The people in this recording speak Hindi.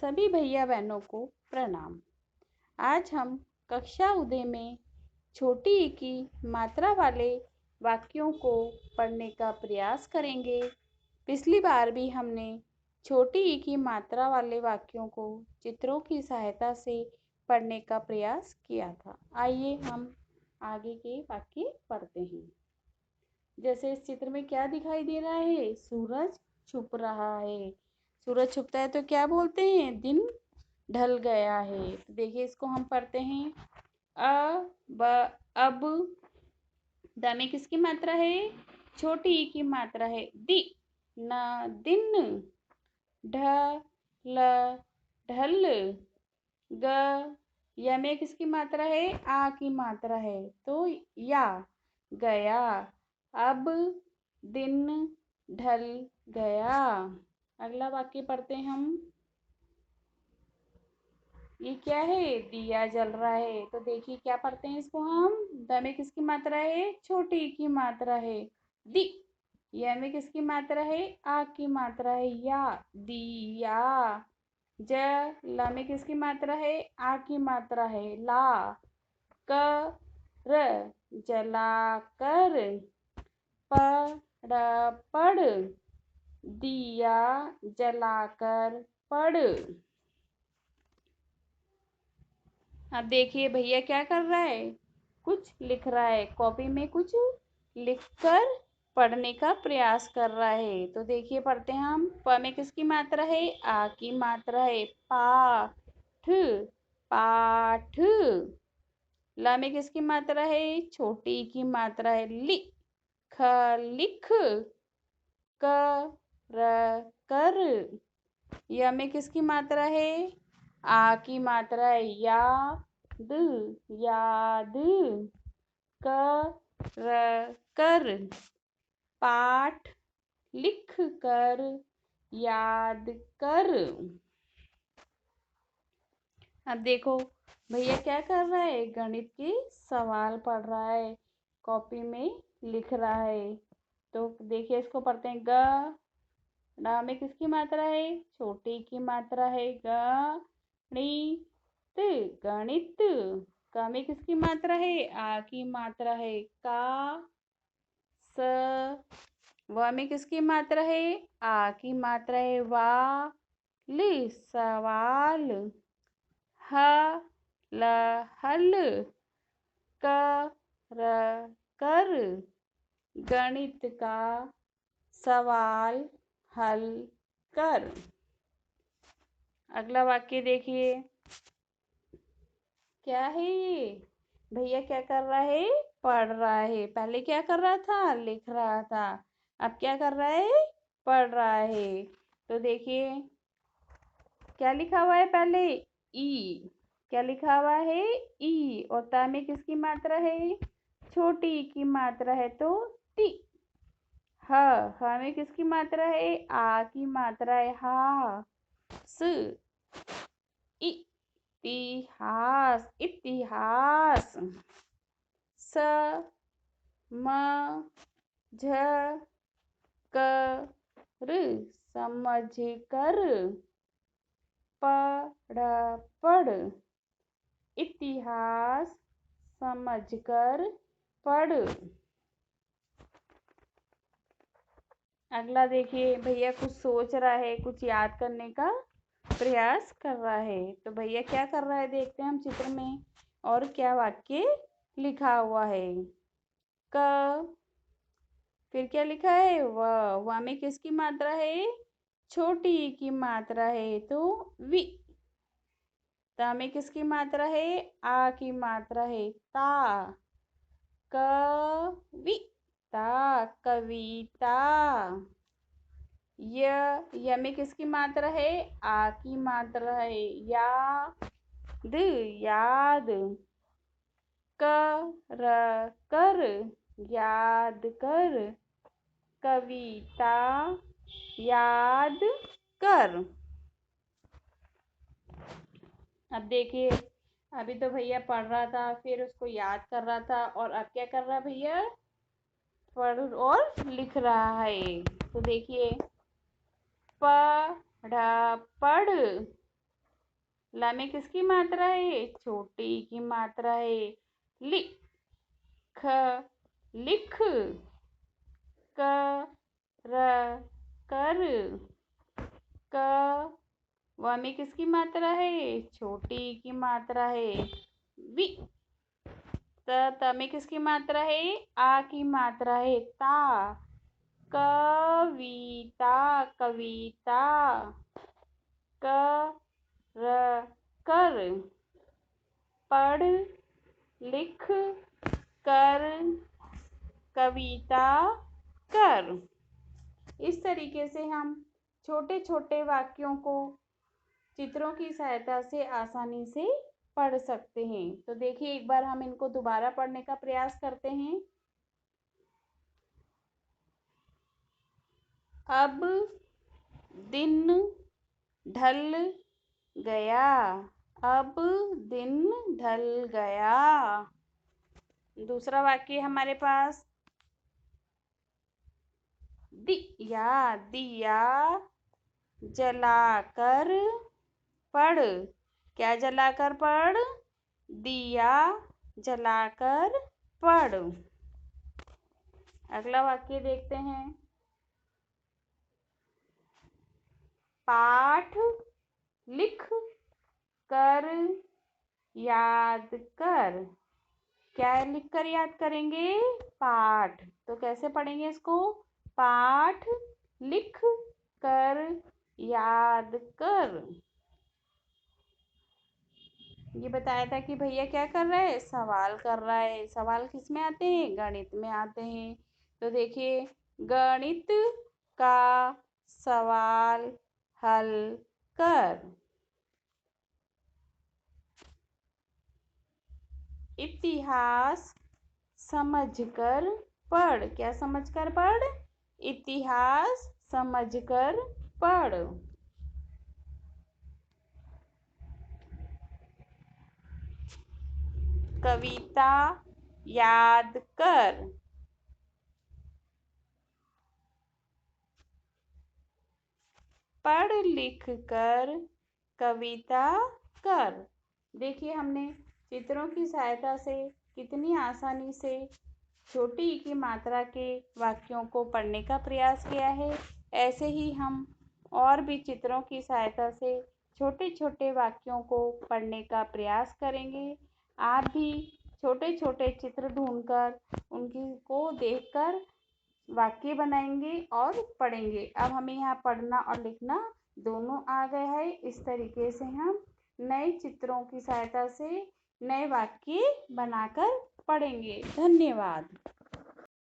सभी भैया बहनों को प्रणाम। आज हम कक्षा उदय में छोटी ई की मात्रा वाले वाक्यों को पढ़ने का प्रयास करेंगे। पिछली बार भी हमने छोटी ई की मात्रा वाले वाक्यों को चित्रों की सहायता से पढ़ने का प्रयास किया था। आइए हम आगे के वाक्य पढ़ते हैं। जैसे इस चित्र में क्या दिखाई दे रहा है? सूरज छुप रहा है। सूरज छुपता है तो क्या बोलते हैं? दिन ढल गया है। तो देखिए इसको हम पढ़ते हैं। अब द में किसकी मात्रा है? छोटी ई की मात्रा है। दी न दिन, ढल ढल, ग या में किसकी मात्रा है? आ की मात्रा है तो या गया। अब दिन ढल गया। अगला वाक्य पढ़ते हैं हम। ये क्या है? दिया जल रहा है। तो देखिए क्या पढ़ते हैं इसको हम। द में किसकी मात्रा है? छोटी की मात्रा है। दी या में किसकी मात्रा है? आ की मात्रा है। या दिया। ज ला में किसकी मात्रा है? आ की मात्रा है। ला कर जला कर। पढ़ दिया जलाकर पढ़। अब देखिए भैया क्या कर रहा है? कुछ लिख रहा है। कॉपी में कुछ लिखकर पढ़ने का प्रयास कर रहा है। तो देखिए पढ़ते हैं हम। प में किसकी मात्रा है? आ की मात्रा है। पाठ पाठ। ल में किसकी मात्रा है? छोटी की मात्रा है। लिख लिख। कर। य में किसकी मात्रा है? आ की मात्रा है। याद याद। कर पाठ लिख कर याद कर। अब देखो भैया क्या कर रहा है? गणित के सवाल पढ़ रहा है। कॉपी में लिख रहा है। तो देखिए इसको पढ़ते हैं। ग में किसकी मात्रा है? छोटी की मात्रा है। गणित गणित। क में किसकी मात्रा है? आ की मात्रा है। का स व में किसकी मात्रा है? आ की मात्रा है। वाल सवाल। हल कर गणित का सवाल हल कर। अगला वाक्य देखिए क्या है ये? भैया क्या कर रहा है? पढ़ रहा है। पहले क्या कर रहा था? लिख रहा था। अब क्या कर रहा है? पढ़ रहा है। तो देखिए क्या लिखा हुआ है? पहले ई। क्या लिखा हुआ है? ई। और ता में किसकी मात्रा है? छोटी की मात्रा है तो ती। ह में किसकी मात्रा है? आ की मात्रा है। हा स इतिहास इतिहास। स म झ कर समझ कर। पढ़ इतिहास समझकर पढ़। अगला देखिए भैया कुछ सोच रहा है, कुछ याद करने का प्रयास कर रहा है। तो भैया क्या कर रहा है देखते हैं हम चित्र में। और क्या वाक्य लिखा हुआ है? क फिर क्या लिखा है? व में किसकी मात्रा है? छोटी की मात्रा है तो वि। ता में किसकी मात्रा है? आ की मात्रा है। ता कविता कविता। य में किसकी मात्रा है? आ की मात्रा है। याद याद। कर याद कर। कविता याद कर। अब देखिए अभी तो भैया पढ़ रहा था, फिर उसको याद कर रहा था, और अब क्या कर रहा है भैया? पढ़ और लिख रहा है। तो देखिए पढ़ ला में किसकी मात्रा है? छोटी ई की मात्रा है। लिख, लिख। कर, कर। क, व में किसकी मात्रा है? छोटी ई की मात्रा है। वि, त में किसकी मात्रा है? आ की मात्रा है। ता, कविता, कविता। कर, कर। पढ़, लिख, कर, कविता, कर। इस तरीके से हम छोटे छोटे वाक्यों को चित्रों की सहायता से आसानी से पढ़ सकते हैं। तो देखिए, एक बार हम इनको दोबारा पढ़ने का प्रयास करते हैं। अब दिन ढल गया। अब दिन ढल गया। दूसरा वाक्य हमारे पास, दिया, दिया जलाकर पढ़। क्या जलाकर पढ़? दिया जलाकर पढ़। अगला वाक्य देखते हैं। पाठ लिख कर याद कर। क्या लिख कर याद करेंगे? पाठ। तो कैसे पढ़ेंगे इसको? पाठ लिख कर याद कर। ये बताया था कि भैया क्या कर रहा है? सवाल कर रहा है। सवाल किस में आते हैं? गणित में आते हैं। तो देखिए, गणित का सवाल हल कर। इतिहास समझकर पढ़। क्या समझकर पढ़? इतिहास समझकर पढ़। कविता याद कर। पढ़ लिख कर कविता कर। देखिए, हमने चित्रों की सहायता से कितनी आसानी से छोटी ई की मात्रा के वाक्यों को पढ़ने का प्रयास किया है। ऐसे ही हम और भी चित्रों की सहायता से छोटे छोटे वाक्यों को पढ़ने का प्रयास करेंगे। आप भी छोटे छोटे चित्र ढूंढकर उनकी को देखकर वाक्य बनाएंगे और पढ़ेंगे। अब हमें यहाँ पढ़ना और लिखना दोनों आ गया है। इस तरीके से हम नए चित्रों की सहायता से नए वाक्य बनाकर पढ़ेंगे। धन्यवाद।